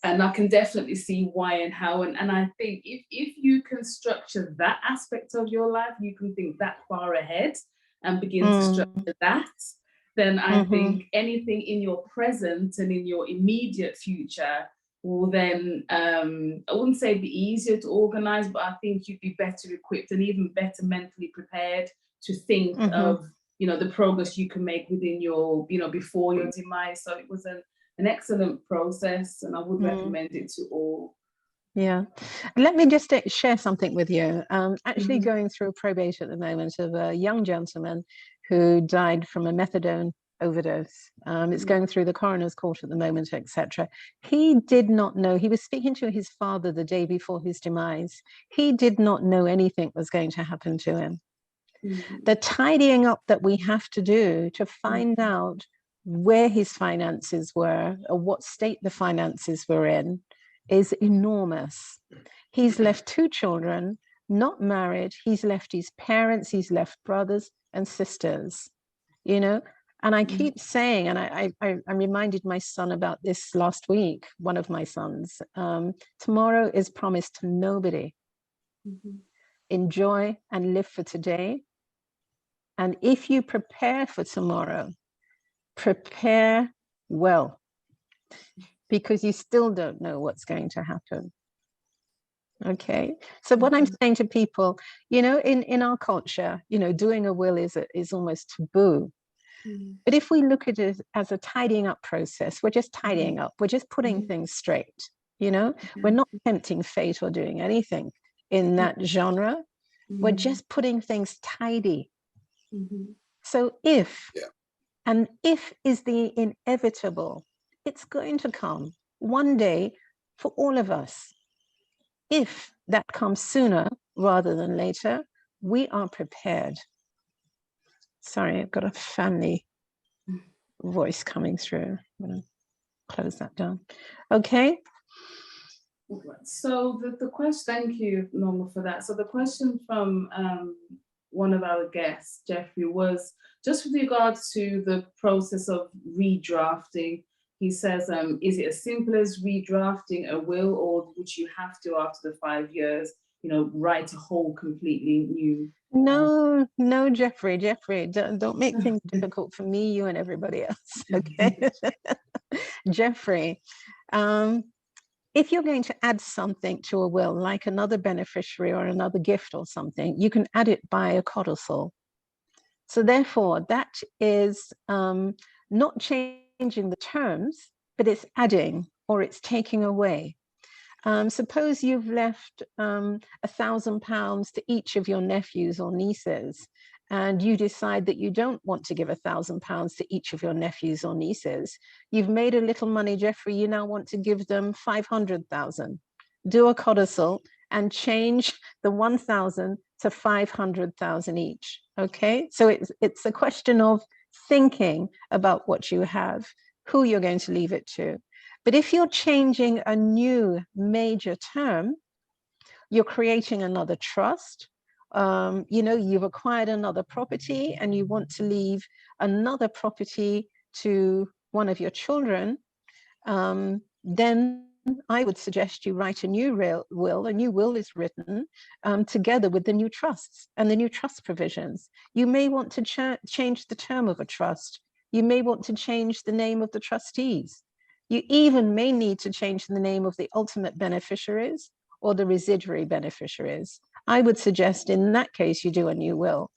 I can definitely see why and how, and I think if you can structure that aspect of your life, you can think that far ahead and begin to structure that, then I think anything in your present and in your immediate future will then, I wouldn't say be easier to organize, but I think you'd be better equipped and even better mentally prepared to think of, you know, the progress you can make within your, you know, before your demise. So it was an excellent process, and I would recommend it to all. Yeah, let me just share something with you. Actually going through probate at the moment of a young gentleman who died from a methadone overdose. It's going through the coroner's court at the moment, etc. He did not know, he was speaking to his father the day before his demise. He did not know anything was going to happen to him. The tidying up that we have to do to find out where his finances were or what state the finances were in is enormous. He's left 2 children, not married. He's left his parents, he's left brothers and sisters, you know. And I keep saying, and I reminded my son about this last week, one of my sons, tomorrow is promised to nobody. Enjoy and live for today. And if you prepare for tomorrow, prepare well, because you still don't know what's going to happen. Okay, so what I'm saying to people, you know, in our culture, you know, doing a will is almost taboo. But if we look at it as a tidying up process, we're just tidying up, we're just putting things straight, you know, we're not tempting fate or doing anything in that genre. We're just putting things tidy. So if, and if is the inevitable, it's going to come one day for all of us. If that comes sooner rather than later, we are prepared. Sorry, I've got a family voice coming through. I'm going to close that down. Okay. So the question, thank you, Norma, for that. So the question from one of our guests, Jeffrey, was just with regards to the process of redrafting. He says, is it as simple as redrafting a will, or would you have to, after the 5 years, you know, write a whole completely new? No, no, Jeffrey, don't make things difficult for me, you and everybody else, okay? Jeffrey, if you're going to add something to a will, like another beneficiary or another gift or something, you can add it by a codicil. So therefore, that is not changing the terms, but it's adding or it's taking away. Suppose you've left £1,000 to each of your nephews or nieces, and you decide that you don't want to give £1,000 to each of your nephews or nieces. You've made a little money, Jeffrey, you now want to give them 500,000. Do a codicil and change the 1,000 to 500,000 each, okay? So it's a question of thinking about what you have, who you're going to leave it to. But if you're changing a new major term, you're creating another trust. You know, you've acquired another property and you want to leave another property to one of your children, then I would suggest you write a new will. A new will is written together with the new trusts and the new trust provisions. You may want to change the term of a trust. You may want to change the name of the trustees. You even may need to change the name of the ultimate beneficiaries or the residuary beneficiaries. I would suggest in that case, you do a new will.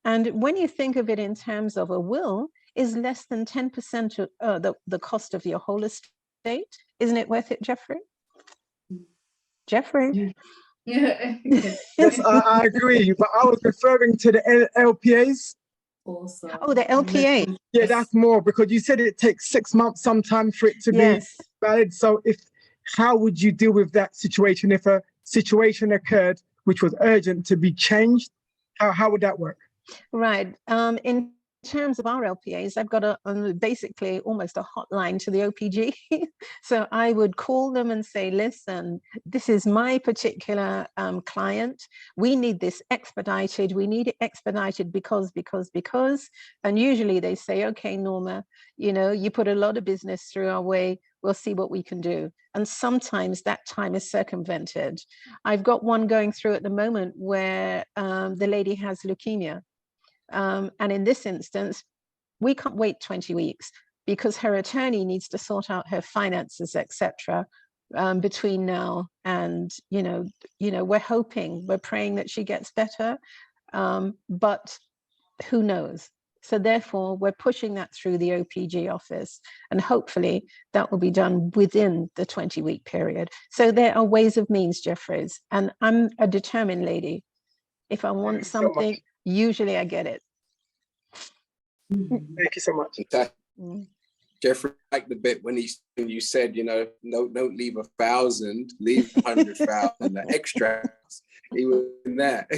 And when you think of it in terms of a will, is less than 10% of the cost of your whole estate. Isn't it worth it, Jeffrey? Jeffrey? Yeah. Yes, I agree, but I was referring to the LPAs. Also. Oh, the LPA. Yeah, that's more, because you said it takes 6 months sometimes for it to be valid. So how would you deal with that situation if a situation occurred which was urgent to be changed? How would that work? Right. In terms of our LPAs, I've got basically almost a hotline to the OPG. So I would call them and say, listen, this is my particular client. We need this expedited. We need it expedited because. And usually they say, okay, Norma, you know, you put a lot of business through our way. We'll see what we can do. And sometimes that time is circumvented. I've got one going through at the moment where the lady has leukemia. And in this instance, we can't wait 20 weeks because her attorney needs to sort out her finances, etc. between now and, we're hoping, we're praying that she gets better, but who knows? So therefore, we're pushing that through the OPG office, and hopefully that will be done within the 20-week period. So there are ways of means, Jeffries, and I'm a determined lady. If I want something, usually I get it. Thank you so much. Jeffrey, I like the bit when you said, no, don't leave 1,000, leave 100,000, the extra. He was in that.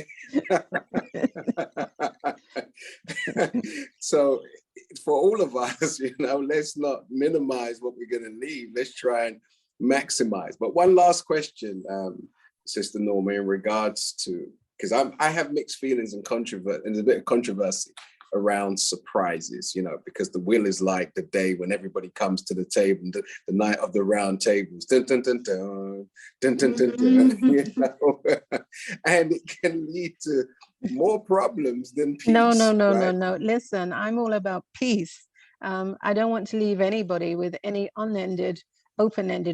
So for all of us, let's not minimize what we're going to leave. Let's try and maximize. But one last question, Sister Norma, in regards to, because I have mixed feelings and there's a bit of controversy around surprises, because the will is like the day when everybody comes to the table, the night of the round tables, dun, dun, dun, dun, dun, dun, dun, dun, and it can lead to more problems than peace. No. Listen, I'm all about peace. I don't want to leave anybody with any open-ended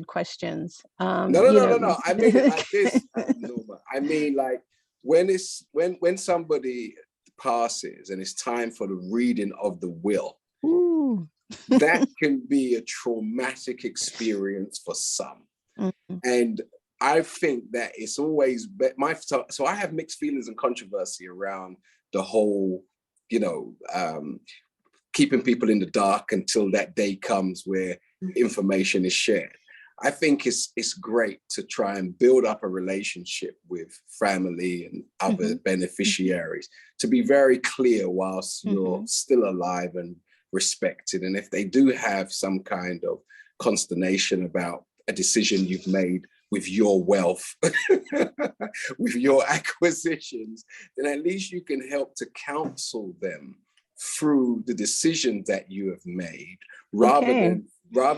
questions. No. I mean it like this, Norma. I mean, like when somebody passes and it's time for the reading of the will, that can be a traumatic experience for some. And I think that it's always so I have mixed feelings and controversy around the whole, keeping people in the dark until that day comes where information is shared. I think it's great to try and build up a relationship with family and other beneficiaries, to be very clear whilst you're still alive and respected. And if they do have some kind of consternation about a decision you've made with your wealth, with your acquisitions, then at least you can help to counsel them through the decisions that you have made, rather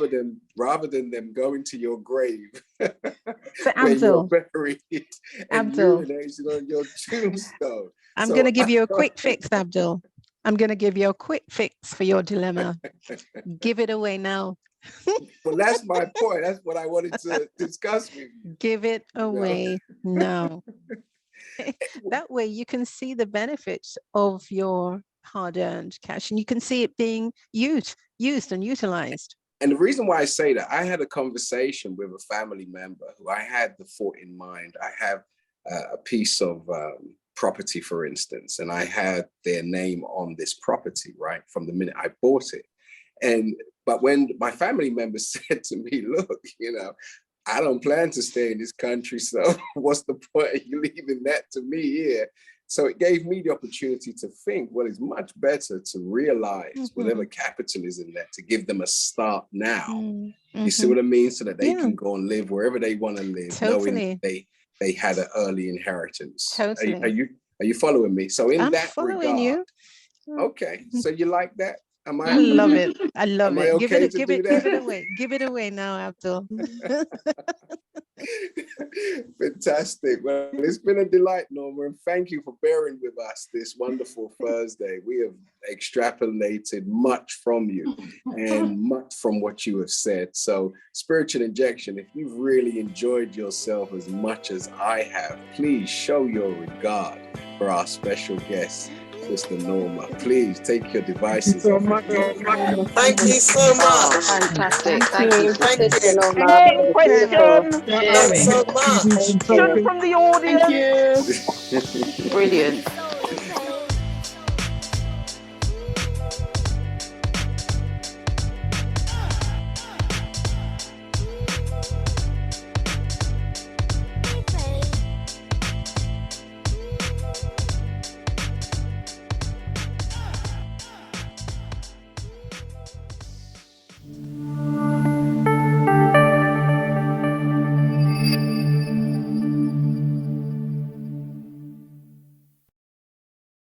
than them going to your grave, so Abdul, where you're buried and urinating on your tombstone. I'm going to give you a quick fix, Abdul. I'm going to give you a quick fix for your dilemma. Give it away now. Well, that's my point. That's what I wanted to discuss with you. Give it away now. That way you can see the benefits of your hard-earned cash, and you can see it being used and utilized. And the reason why I say that, I had a conversation with a family member who I had the thought in mind. I have a piece of property, for instance, and I had their name on this property, right, from the minute I bought it. But when my family member said to me, look, I don't plan to stay in this country, so what's the point of you leaving that to me here? So it gave me the opportunity to think, well, it's much better to realize whatever capital is in there, to give them a start now. You see what I mean? So that they can go and live wherever they want to live, knowing they had an early inheritance. Totally. Are you following me? So I'm that following regard, you. Okay. So you like that? I love it. I love it. Okay, give it away. Give it away now, Abdul. Fantastic. Well, it's been a delight, Norma, and thank you for bearing with us this wonderful Thursday. We have extrapolated much from you and much from what you have said. So, Spiritual Injection, if you've really enjoyed yourself as much as I have, please show your regard for our special guest, Sister Norma. Please take your devices off. Thank you so much. Fantastic. Thank you, Sister Norma. Any questions? Thanks so much. Question from the audience. Brilliant.